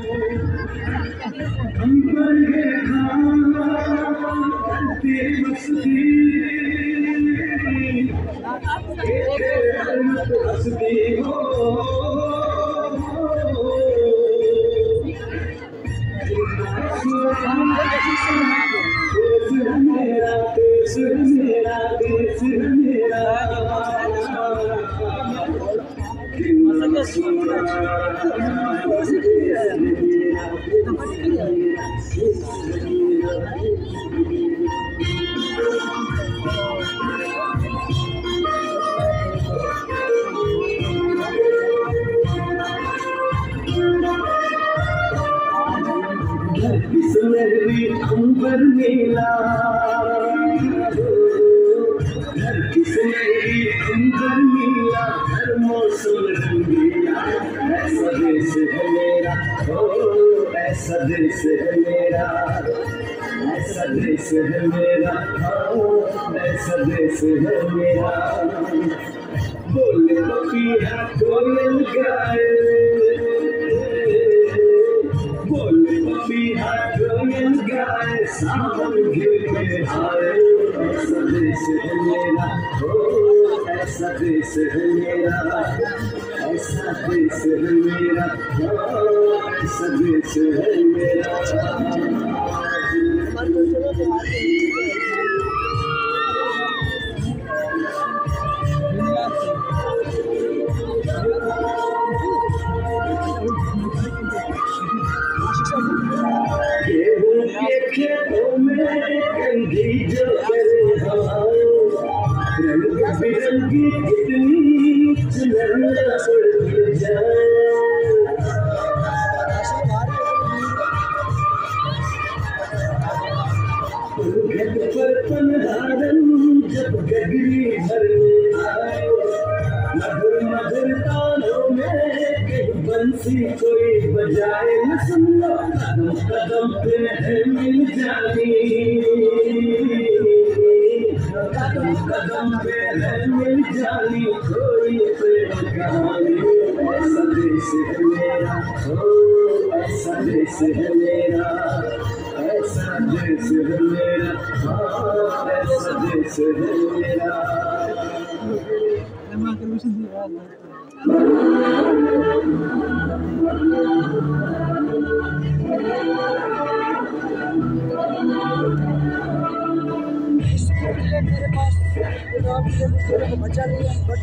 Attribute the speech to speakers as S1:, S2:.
S1: हम पर ये करते मस्ती हंसती हो मेरा देश मेरा देश मेरा सुनहरी अंबर नीला घर की सुनहरी अंबर नीला हर मौसम रंगीला ऐसा देश है मेरा ओ ऐसा देश है मेरा ऐसा देश है मेरा ओ ऐसा देश है मेरा बोले पपीहा कोयल गाए बोले पपीहा कोयल गाए सावन घिर में आए ऐसा देश है मेरा ओ ऐसा देश है मेरा ऐसा देश है मेरा ओ ऐसा देश है मेरा गेहूं के खेतों में गंगी जो करे हवाएं रंग बिरंगी कितनी चुनरियां उड़ जाए घट पर पनहारन जब गगरी भरने आए मधुर मधुर तानों में कहीं बंसी कोई बजाए न सुन लो कदम कदम पे है मिल जानी कदम कदम पे है मिल जानी कोई प्रेम कहानी ऐसा देश है मेरा ओ ऐसा देश है मेरा ऐसा देश है मेरा ऐसा देश है मेरा
S2: मेरे पास बचा लिया बट